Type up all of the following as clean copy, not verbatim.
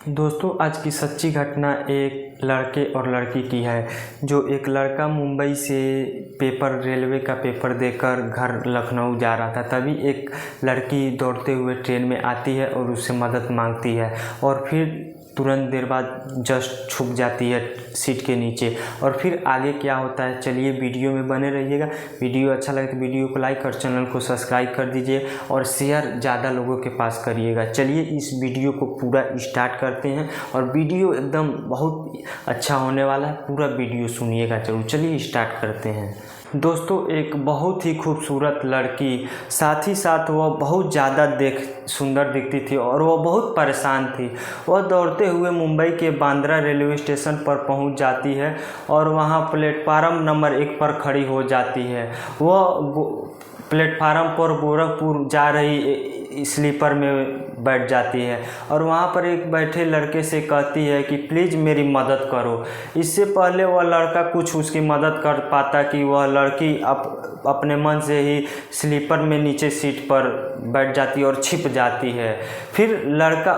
दोस्तों, आज की सच्ची घटना एक लड़के और लड़की की है। जो एक लड़का मुंबई से रेलवे का पेपर देकर घर लखनऊ जा रहा था, तभी एक लड़की दौड़ते हुए ट्रेन में आती है और उससे मदद मांगती है और फिर तुरंत देर बाद जस्ट छुप जाती है सीट के नीचे। और फिर आगे क्या होता है, चलिए वीडियो में बने रहिएगा। वीडियो अच्छा लगे तो वीडियो को लाइक और चैनल को सब्सक्राइब कर दीजिए और शेयर ज़्यादा लोगों के पास करिएगा। चलिए इस वीडियो को पूरा स्टार्ट करते हैं और वीडियो एकदम बहुत अच्छा होने वाला है। पूरा वीडियो सुनिएगा जरूर। चलिए स्टार्ट करते हैं। दोस्तों, एक बहुत ही खूबसूरत लड़की, साथ ही साथ वह बहुत ज़्यादा सुंदर दिखती थी और वह बहुत परेशान थी। वह दौड़ते हुए मुंबई के बांद्रा रेलवे स्टेशन पर पहुंच जाती है और वहां प्लेटफार्म नंबर 1 पर खड़ी हो जाती है। वह प्लेटफार्म पर गोरखपुर जा रही स्लीपर में बैठ जाती है और वहाँ पर एक बैठे लड़के से कहती है कि प्लीज़ मेरी मदद करो। इससे पहले वह लड़का कुछ उसकी मदद कर पाता कि वह लड़की अपने मन से ही स्लीपर में नीचे सीट पर बैठ जाती और छिप जाती है। फिर लड़का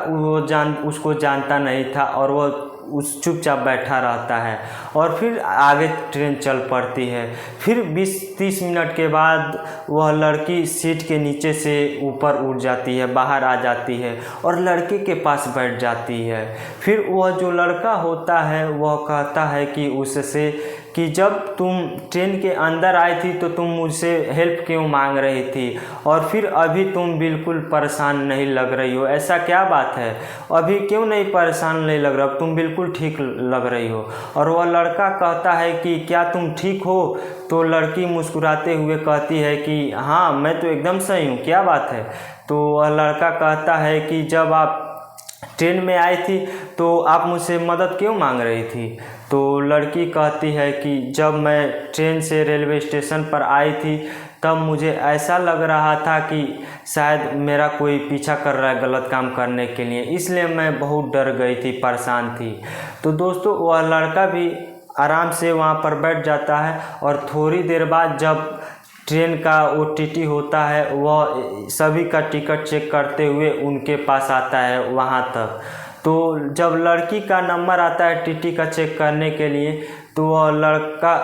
उसको जानता नहीं था और वह चुपचाप बैठा रहता है और फिर आगे ट्रेन चल पड़ती है। फिर 20-30 मिनट के बाद वह लड़की सीट के नीचे से ऊपर उठ जाती है, बाहर आ जाती है और लड़के के पास बैठ जाती है। फिर वह जो लड़का होता है वह कहता है कि उससे कि जब तुम ट्रेन के अंदर आई थी तो तुम मुझसे हेल्प क्यों मांग रही थी और फिर अभी तुम बिल्कुल परेशान नहीं लग रही हो, ऐसा क्या बात है? अभी क्यों नहीं परेशान नहीं लग रहा, तुम बिल्कुल ठीक लग रही हो। और वह लड़का कहता है कि क्या तुम ठीक हो? तो लड़की मुस्कुराते हुए कहती है कि हाँ, मैं तो एकदम सही हूँ, क्या बात है? तो वह लड़का कहता है कि जब आप ट्रेन में आई थी तो आप मुझसे मदद क्यों मांग रही थी? तो लड़की कहती है कि जब मैं ट्रेन से रेलवे स्टेशन पर आई थी तब मुझे ऐसा लग रहा था कि शायद मेरा कोई पीछा कर रहा है गलत काम करने के लिए, इसलिए मैं बहुत डर गई थी, परेशान थी। तो दोस्तों, वह लड़का भी आराम से वहाँ पर बैठ जाता है और थोड़ी देर बाद जब ट्रेन का OTT होता है वह सभी का टिकट चेक करते हुए उनके पास आता है वहाँ तक। तो जब लड़की का नंबर आता है TT का चेक करने के लिए तो वह लड़का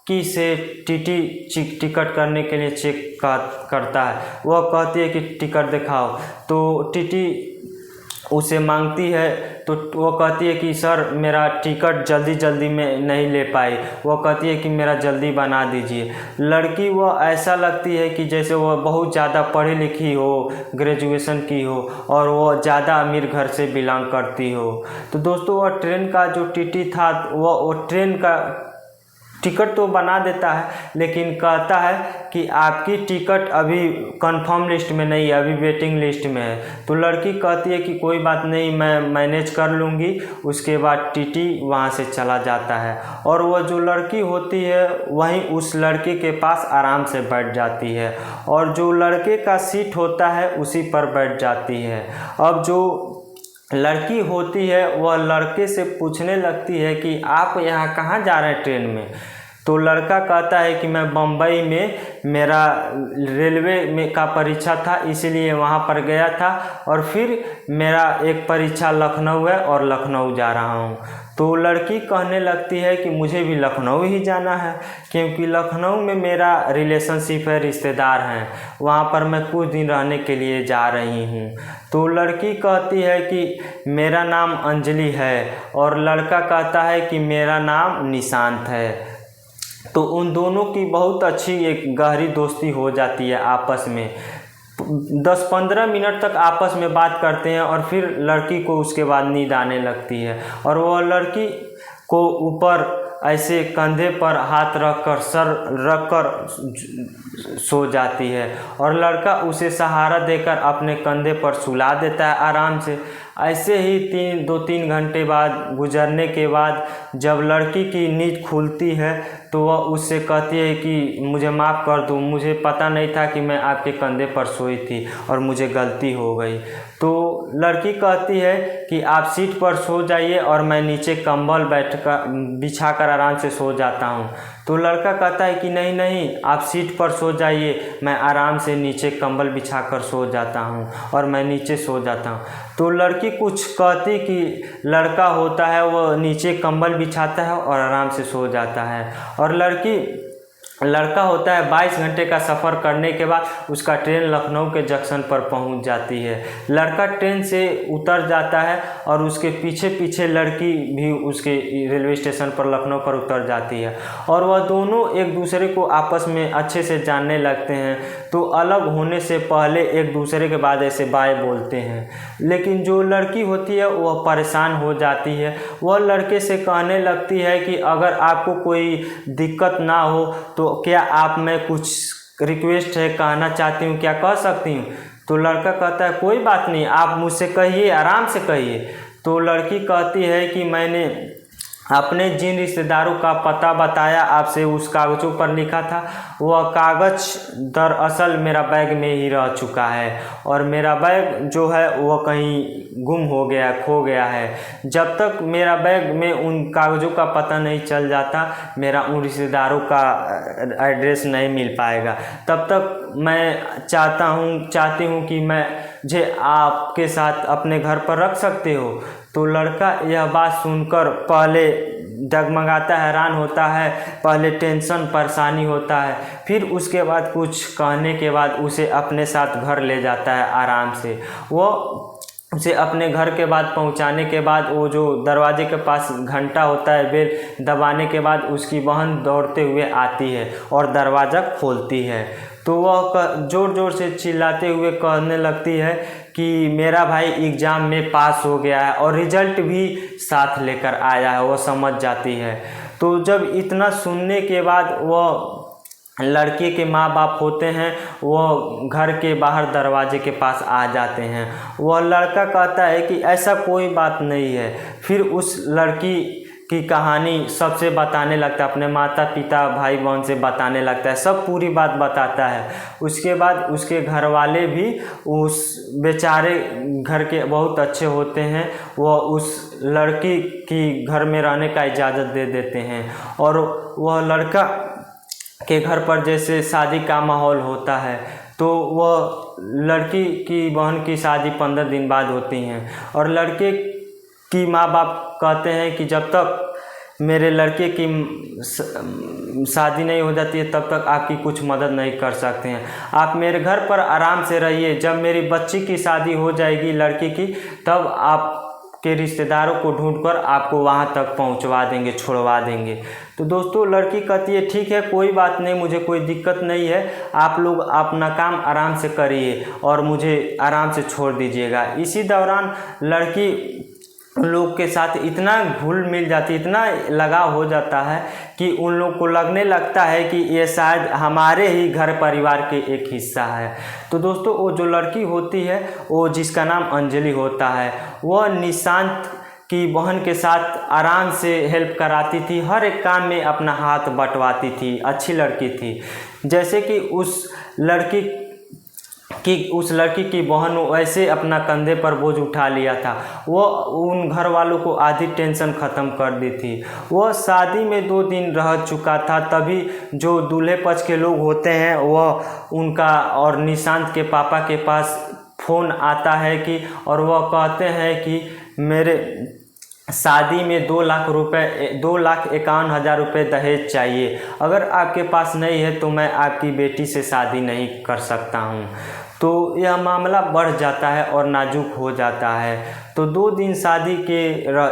की से टिकट करने के लिए चेक करता है। वह कहती है कि टिकट दिखाओ, तो TT उसे मांगती है तो वो कहती है कि सर मेरा टिकट जल्दी में नहीं ले पाई। वो कहती है कि मेरा जल्दी बना दीजिए। लड़की वो ऐसा लगती है कि जैसे वो बहुत ज़्यादा पढ़ी लिखी हो, ग्रेजुएशन की हो और वो ज़्यादा अमीर घर से बिलोंग करती हो। तो दोस्तों, वो ट्रेन का जो TT था वो ट्रेन का टिकट तो बना देता है, लेकिन कहता है कि आपकी टिकट अभी कंफर्म लिस्ट में नहीं है, अभी वेटिंग लिस्ट में है। तो लड़की कहती है कि कोई बात नहीं, मैं मैनेज कर लूँगी। उसके बाद TT वहाँ से चला जाता है और वह जो लड़की होती है वहीं उस लड़के के पास आराम से बैठ जाती है और जो लड़के का सीट होता है उसी पर बैठ जाती है। अब जो लड़की होती है वह लड़के से पूछने लगती है कि आप यहाँ कहाँ जा रहे हैं ट्रेन में? तो लड़का कहता है कि मैं बम्बई में मेरा रेलवे में का परीक्षा था, इसीलिए वहाँ पर गया था और फिर मेरा एक परीक्षा लखनऊ है और लखनऊ जा रहा हूँ। तो लड़की कहने लगती है कि मुझे भी लखनऊ ही जाना है क्योंकि लखनऊ में मेरा रिलेशनशिप है, रिश्तेदार हैं, वहाँ पर मैं कुछ दिन रहने के लिए जा रही हूँ। तो लड़की कहती है कि मेरा नाम अंजलि है और लड़का कहता है कि मेरा नाम निशांत है। तो उन दोनों की बहुत अच्छी एक गहरी दोस्ती हो जाती है आपस में। 10-15 मिनट तक आपस में बात करते हैं और फिर लड़की को उसके बाद नींद आने लगती है और वह लड़की को ऊपर ऐसे कंधे पर हाथ रखकर सर रखकर सो जाती है और लड़का उसे सहारा देकर अपने कंधे पर सुला देता है आराम से। ऐसे ही 2-3 घंटे बाद गुजरने के बाद जब लड़की की नींद खुलती है तो वह उससे कहती है कि मुझे माफ़ कर दो, मुझे पता नहीं था कि मैं आपके कंधे पर सोई थी और मुझे गलती हो गई। तो लड़की कहती है कि आप सीट पर सो जाइए और मैं नीचे कंबल बिछा कर आराम से सो जाता हूँ। तो तो लड़का कहता है कि नहीं नहीं, आप सीट पर सो जाइए, मैं आराम से नीचे कंबल बिछाकर सो जाता हूँ और मैं नीचे सो जाता हूँ। तो लड़की कुछ कहती कि लड़का होता है वो नीचे कंबल बिछाता है और आराम से सो जाता है, और लड़का होता है 22 घंटे का सफ़र करने के बाद उसका ट्रेन लखनऊ के जंक्शन पर पहुंच जाती है। लड़का ट्रेन से उतर जाता है और उसके पीछे पीछे लड़की भी उसके रेलवे स्टेशन पर लखनऊ पर उतर जाती है, और वह दोनों एक दूसरे को आपस में अच्छे से जानने लगते हैं। तो अलग होने से पहले एक दूसरे के बाद ऐसे बाय बोलते हैं। लेकिन जो लड़की होती है वह परेशान हो जाती है। वह लड़के से कहने लगती है कि अगर आपको कोई दिक्कत ना हो तो क्या आप मैं कुछ रिक्वेस्ट है कहना चाहती हूँ, क्या कह सकती हूँ? तो लड़का कहता है कोई बात नहीं, आप मुझसे कहिए, आराम से कहिए। तो लड़की कहती है कि मैंने अपने जिन रिश्तेदारों का पता बताया आपसे उस कागज़ों पर लिखा था, वह कागज़ दरअसल मेरा बैग में ही रह चुका है, और मेरा बैग जो है वह कहीं गुम हो गया, खो गया है। जब तक मेरा बैग में उन कागज़ों का पता नहीं चल जाता, मेरा उन रिश्तेदारों का एड्रेस नहीं मिल पाएगा। तब तक मैं चाहती हूँ कि मुझे आपके साथ अपने घर पर रख सकते हो। तो लड़का यह बात सुनकर पहले डगमगाता है, हैरान होता है, पहले टेंशन परेशानी होता है, फिर उसके बाद कुछ कहने के बाद उसे अपने साथ घर ले जाता है आराम से। वो उसे अपने घर के बाद पहुंचाने के बाद वो जो दरवाजे के पास घंटा होता है, बेल दबाने के बाद उसकी बहन दौड़ते हुए आती है और दरवाज़ा खोलती है। तो वह ज़ोर ज़ोर से चिल्लाते हुए कहने लगती है कि मेरा भाई एग्ज़ाम में पास हो गया है और रिजल्ट भी साथ लेकर आया है। वो समझ जाती है। तो जब इतना सुनने के बाद वह लड़के के माँ बाप होते हैं, वह घर के बाहर दरवाजे के पास आ जाते हैं। वह लड़का कहता है कि ऐसा कोई बात नहीं है। फिर उस लड़की की कहानी सबसे बताने लगता है, अपने माता पिता भाई बहन से बताने लगता है, सब पूरी बात बताता है। उसके बाद उसके घर वाले भी उस बेचारे घर के बहुत अच्छे होते हैं, वह उस लड़की की घर में रहने का इजाज़त दे देते हैं। और वह लड़का के घर पर जैसे शादी का माहौल होता है, तो वह लड़की की बहन की शादी 15 दिन बाद होती हैं, और लड़के की माँ बाप कहते हैं कि जब तक मेरे लड़के की शादी नहीं हो जाती है तब तक आपकी कुछ मदद नहीं कर सकते हैं। आप मेरे घर पर आराम से रहिए, जब मेरी बच्ची की शादी हो जाएगी लड़की की, तब आपके रिश्तेदारों को ढूंढकर आपको वहाँ तक पहुँचवा देंगे, छोड़वा देंगे। तो दोस्तों लड़की कहती है ठीक है, कोई बात नहीं, मुझे कोई दिक्कत नहीं है, आप लोग अपना काम आराम से करिए और मुझे आराम से छोड़ दीजिएगा। इसी दौरान लड़की लोग के साथ इतना घुल मिल जाती, इतना लगाव हो जाता है कि उन लोग को लगने लगता है कि ये शायद हमारे ही घर परिवार के एक हिस्सा है। तो दोस्तों वो जो लड़की होती है, वो जिसका नाम अंजलि होता है, वह निशांत की बहन के साथ आराम से हेल्प कराती थी, हर एक काम में अपना हाथ बंटवाती थी, अच्छी लड़की थी। जैसे कि उस लड़की की बहन वैसे अपना कंधे पर बोझ उठा लिया था, वो उन घर वालों को आधी टेंशन ख़त्म कर दी थी। वह शादी में 2 दिन रह चुका था, तभी जो दूल्हे पक्ष के लोग होते हैं वह उनका और निशांत के पापा के पास फ़ोन आता है कि, और वह कहते हैं कि मेरे शादी में 2,51,000 रुपये दहेज चाहिए, अगर आपके पास नहीं है तो मैं आपकी बेटी से शादी नहीं कर सकता हूँ। तो यह मामला बढ़ जाता है और नाजुक हो जाता है। तो 2 दिन शादी के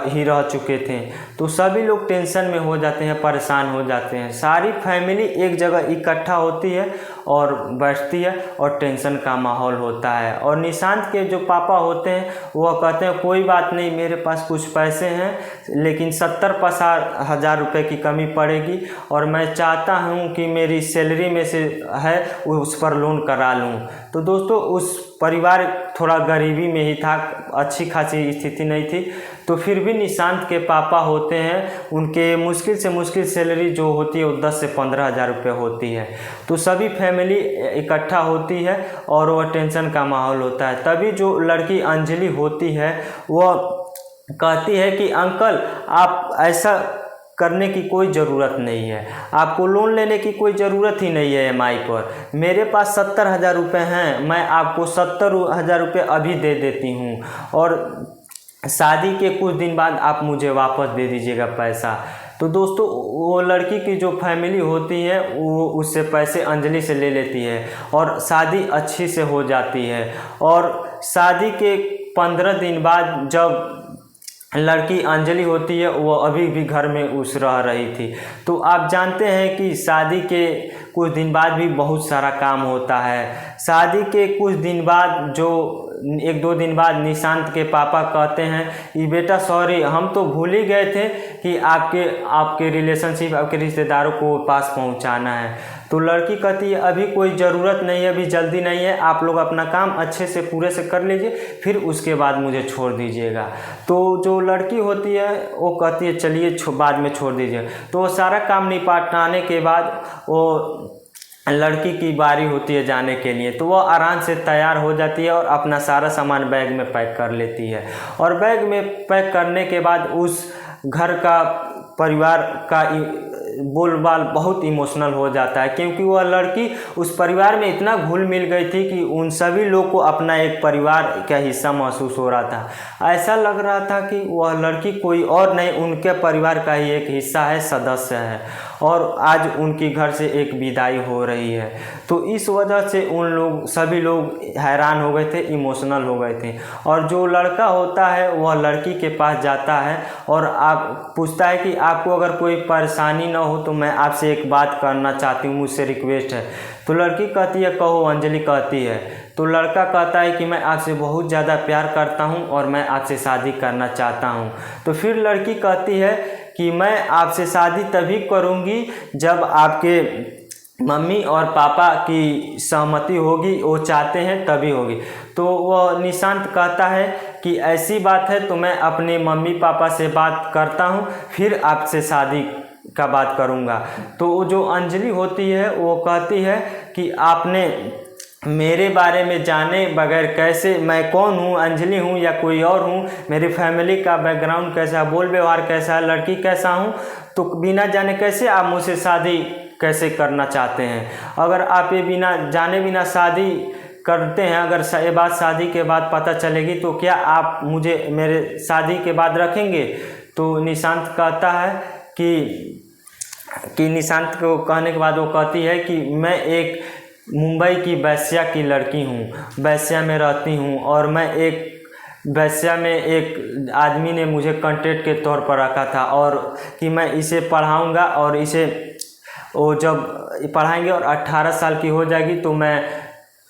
ही रह चुके थे, तो सभी लोग टेंशन में हो जाते हैं, परेशान हो जाते हैं। सारी फैमिली एक जगह इकट्ठा होती है और बैठती है और टेंशन का माहौल होता है। और निशांत के जो पापा होते हैं वह कहते हैं कोई बात नहीं, मेरे पास कुछ पैसे हैं लेकिन 70,000 रुपये की कमी पड़ेगी, और मैं चाहता हूं कि मेरी सैलरी में से है उस पर लोन करा लूं। तो दोस्तों उस परिवार थोड़ा गरीबी में ही था, अच्छी खासी स्थिति नहीं थी। तो फिर भी निशांत के पापा होते हैं, उनके मुश्किल से मुश्किल सैलरी जो होती है वो 10 से 15,000 रुपये होती है। तो सभी फैमिली इकट्ठा होती है और वह टेंशन का माहौल होता है। तभी जो लड़की अंजलि होती है वह कहती है कि अंकल आप ऐसा करने की कोई ज़रूरत नहीं है, आपको लोन लेने की कोई ज़रूरत ही नहीं है EMI पर। मेरे पास 70,000 रुपये हैं, मैं आपको 70,000 रुपये अभी दे देती हूँ और शादी के कुछ दिन बाद आप मुझे वापस दे दीजिएगा पैसा। तो दोस्तों वो लड़की की जो फैमिली होती है वो उससे पैसे अंजलि से ले लेती है और शादी अच्छी से हो जाती है। और शादी के 15 दिन बाद जब लड़की अंजलि होती है वो अभी भी घर में उस रह रही थी। तो आप जानते हैं कि शादी के कुछ दिन बाद भी बहुत सारा काम होता है। शादी के कुछ दिन बाद जो 1-2 दिन बाद निशांत के पापा कहते हैं कि बेटा सॉरी, हम तो भूल ही गए थे कि आपके रिलेशनशिप, आपके रिश्तेदारों को पास पहुंचाना है। तो लड़की कहती है अभी कोई ज़रूरत नहीं है, अभी जल्दी नहीं है, आप लोग अपना काम अच्छे से पूरे से कर लीजिए, फिर उसके बाद मुझे छोड़ दीजिएगा। तो जो लड़की होती है वो कहती है चलिए बाद में छोड़ दीजिए। तो वो सारा काम निपटाने के बाद वो लड़की की बारी होती है जाने के लिए, तो वो आराम से तैयार हो जाती है और अपना सारा सामान बैग में पैक कर लेती है। और बैग में पैक करने के बाद उस घर का परिवार का बोलबाल बहुत इमोशनल हो जाता है, क्योंकि वह लड़की उस परिवार में इतना घुल मिल गई थी कि उन सभी लोग को अपना एक परिवार का हिस्सा महसूस हो रहा था। ऐसा लग रहा था कि वह लड़की कोई और नहीं, उनके परिवार का ही एक हिस्सा है, सदस्य है। और आज उनकी घर से एक विदाई हो रही है। तो इस वजह से सभी लोग हैरान हो गए थे, इमोशनल हो गए थे। और जो लड़का होता है वह लड़की के पास जाता है और आप पूछता है कि आपको अगर कोई परेशानी ना हो तो मैं आपसे एक बात करना चाहती हूँ, मुझसे रिक्वेस्ट है। तो लड़की कहती है कहो, अंजलि कहती है। तो लड़का कहता है कि मैं आपसे बहुत ज़्यादा प्यार करता हूँ और मैं आपसे शादी करना चाहता हूँ। तो फिर लड़की कहती है कि मैं आपसे शादी तभी करूँगी जब आपके मम्मी और पापा की सहमति होगी, वो चाहते हैं तभी होगी। तो वह निशांत कहता है कि ऐसी बात है तो मैं अपने मम्मी पापा से बात करता हूँ, फिर आपसे शादी का बात करूँगा। तो जो अंजलि होती है वो कहती है कि आपने मेरे बारे में जाने बगैर कैसे, मैं कौन हूँ, अंजलि हूँ या कोई और हूँ, मेरी फैमिली का बैकग्राउंड कैसा, बोल व्यवहार कैसा है, लड़की कैसा हूँ, तो बिना जाने कैसे आप मुझसे शादी कैसे करना चाहते हैं। अगर आप ये बिना जाने बिना शादी करते हैं, अगर ये बात शादी के बाद पता चलेगी तो क्या आप मुझे मेरे शादी के बाद रखेंगे। तो निशांत कहता है कि निशांत को कहने के बाद वो कहती है कि मैं एक मुंबई की वैश्या की लड़की हूँ, वैश्या में रहती हूँ और मैं एक वैश्या में एक आदमी ने मुझे कॉन्ट्रैक्ट के तौर पर रखा था और कि मैं इसे पढ़ाऊँगा और इसे वो जब पढ़ाएंगे और 18 साल की हो जाएगी तो मैं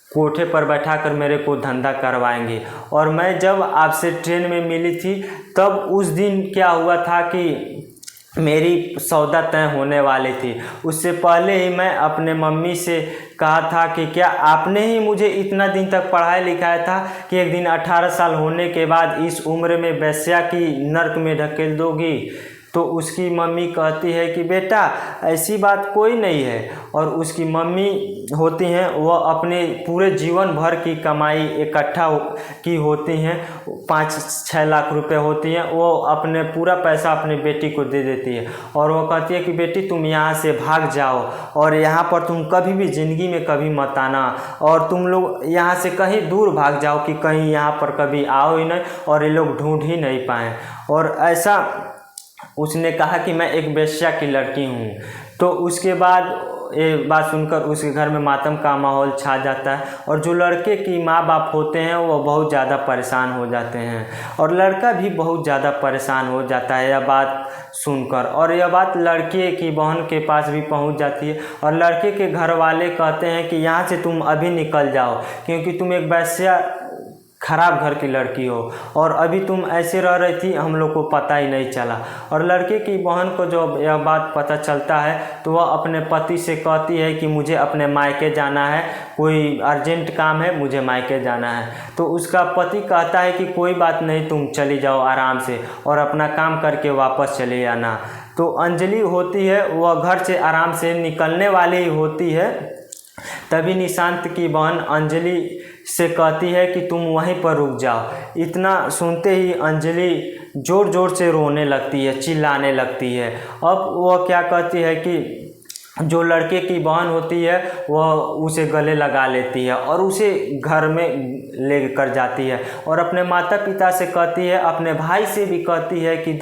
कोठे पर बैठाकर मेरे को धंधा करवाएंगे। और मैं जब आपसे ट्रेन में मिली थी तब उस दिन क्या हुआ था कि मेरी सौदा तय होने वाली थी। उससे पहले ही मैं अपने मम्मी से कहा था कि क्या आपने ही मुझे इतना दिन तक पढ़ाया लिखाया था कि एक दिन 18 साल होने के बाद इस उम्र में वेश्या की नर्क में ढकेल दोगी। तो उसकी मम्मी कहती है कि बेटा ऐसी बात कोई नहीं है। और उसकी मम्मी होती हैं वह अपने पूरे जीवन भर की कमाई इकट्ठा की होती हैं, 5-6 लाख रुपए होती हैं, वो अपने पूरा पैसा अपने बेटी को दे देती है और वो कहती है कि बेटी तुम यहाँ से भाग जाओ और यहाँ पर तुम कभी भी ज़िंदगी में कभी मत आना और तुम लोग यहाँ से कहीं दूर भाग जाओ कि कहीं यहाँ पर कभी आओ ही नहीं और ये लोग ढूंढ ही नहीं पाएँ। और ऐसा उसने कहा कि मैं एक वेश्या की लड़की हूँ। तो उसके बाद ये बात सुनकर उसके घर में मातम का माहौल छा जाता है और जो लड़के की माँ बाप होते हैं वो बहुत ज़्यादा परेशान हो जाते हैं और लड़का भी बहुत ज़्यादा परेशान हो जाता है यह बात सुनकर। और यह बात लड़के की बहन के पास भी पहुंच जाती है और लड़के के घर वाले कहते हैं कि यहाँ से तुम अभी निकल जाओ क्योंकि तुम एक वैश्या खराब घर की लड़की हो और अभी तुम ऐसे रह रही थी, हम लोग को पता ही नहीं चला। और लड़के की बहन को जब यह बात पता चलता है तो वह अपने पति से कहती है कि मुझे अपने मायके जाना है, कोई अर्जेंट काम है, मुझे मायके जाना है। तो उसका पति कहता है कि कोई बात नहीं, तुम चली जाओ आराम से और अपना काम करके वापस चले आना। तो अंजलि होती है वह घर से आराम से निकलने वाली होती है तभी निशांत की बहन अंजलि से कहती है कि तुम वहीं पर रुक जाओ। इतना सुनते ही अंजलि ज़ोर ज़ोर से रोने लगती है, चिल्लाने लगती है। अब वह क्या कहती है कि जो लड़के की बहन होती है वह उसे गले लगा लेती है और उसे घर में ले कर जाती है और अपने माता पिता से कहती है, अपने भाई से भी कहती है कि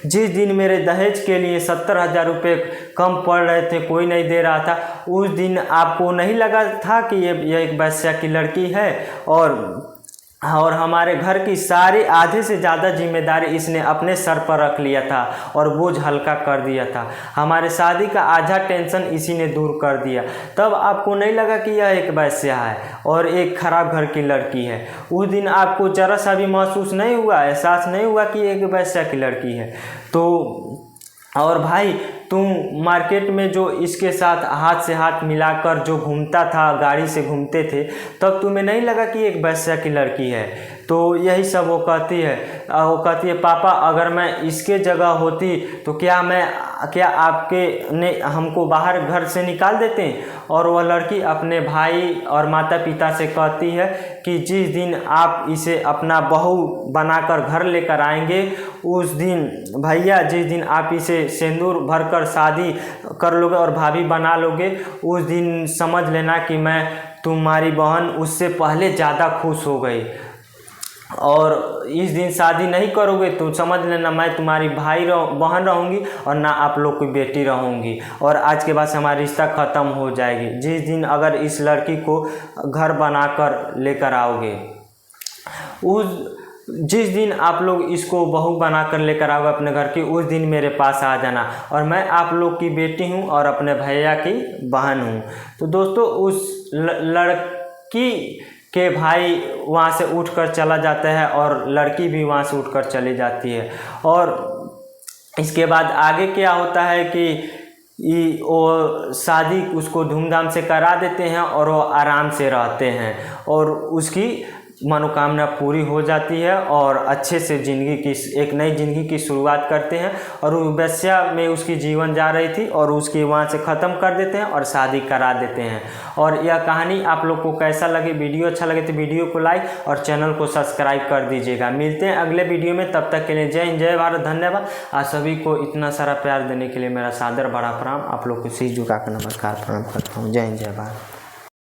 जिस दिन मेरे दहेज के लिए 70,000 रुपये कम पड़ रहे थे, कोई नहीं दे रहा था, उस दिन आपको नहीं लगा था कि ये एक वैश्या की लड़की है और हमारे घर की सारी आधे से ज़्यादा जिम्मेदारी इसने अपने सर पर रख लिया था और बोझ हल्का कर दिया था। हमारे शादी का आधा टेंशन इसी ने दूर कर दिया। तब आपको नहीं लगा कि यह एक वैश्या है और एक खराब घर की लड़की है। उस दिन आपको जरा सा भी महसूस नहीं हुआ, एहसास नहीं हुआ कि एक वैश्या की लड़की है। तो और भाई, तुम मार्केट में जो इसके साथ हाथ से हाथ मिलाकर जो घूमता था, गाड़ी से घूमते थे, तब तुम्हें नहीं लगा कि एक वैश्या की लड़की है? तो यही सब वो कहती है पापा, अगर मैं इसके जगह होती तो क्या आपके ने हमको बाहर घर से निकाल देते? और वह लड़की अपने भाई और माता पिता से कहती है कि जिस दिन आप इसे अपना बहू बनाकर घर लेकर आएंगे, उस दिन भैया, जिस दिन आप इसे सिंदूर भरकर शादी कर लोगे और भाभी बना लोगे, उस दिन समझ लेना कि मैं तुम्हारी बहन उससे पहले ज़्यादा खुश हो गई। और इस दिन शादी नहीं करोगे तो समझ लेना मैं तुम्हारी बहन रहूँगी और ना आप लोग की बेटी रहूँगी और आज के बाद से हमारा रिश्ता ख़त्म हो जाएगी। जिस दिन अगर इस लड़की को घर बनाकर लेकर आओगे, जिस दिन आप लोग इसको बहू बनाकर लेकर आओगे अपने घर की, उस दिन मेरे पास आ जाना और मैं आप लोग की बेटी हूँ और अपने भैया की बहन हूँ। तो दोस्तों, उस लड़की के भाई वहाँ से उठकर चला जाता है और लड़की भी वहाँ से उठकर चली जाती है। और इसके बाद आगे क्या होता है कि वो शादी उसको धूमधाम से करा देते हैं और वो आराम से रहते हैं और उसकी मनोकामना पूरी हो जाती है और अच्छे से एक नई ज़िंदगी की शुरुआत करते हैं। और वैश्या में उसकी जीवन जा रही थी और उसकी वहाँ से ख़त्म कर देते हैं और शादी करा देते हैं। और यह कहानी आप लोग को कैसा लगे, वीडियो अच्छा लगे तो वीडियो को लाइक और चैनल को सब्सक्राइब कर दीजिएगा। मिलते हैं अगले वीडियो में, तब तक के लिए जय हिंद, जय भारत, धन्यवाद। आप सभी को इतना सारा प्यार देने के लिए मेरा सादर बड़ा प्रणाम। आप लोग को शीश झुका कर नमस्कार प्रणाम करता हूँ। जय हिंद, जय भारत।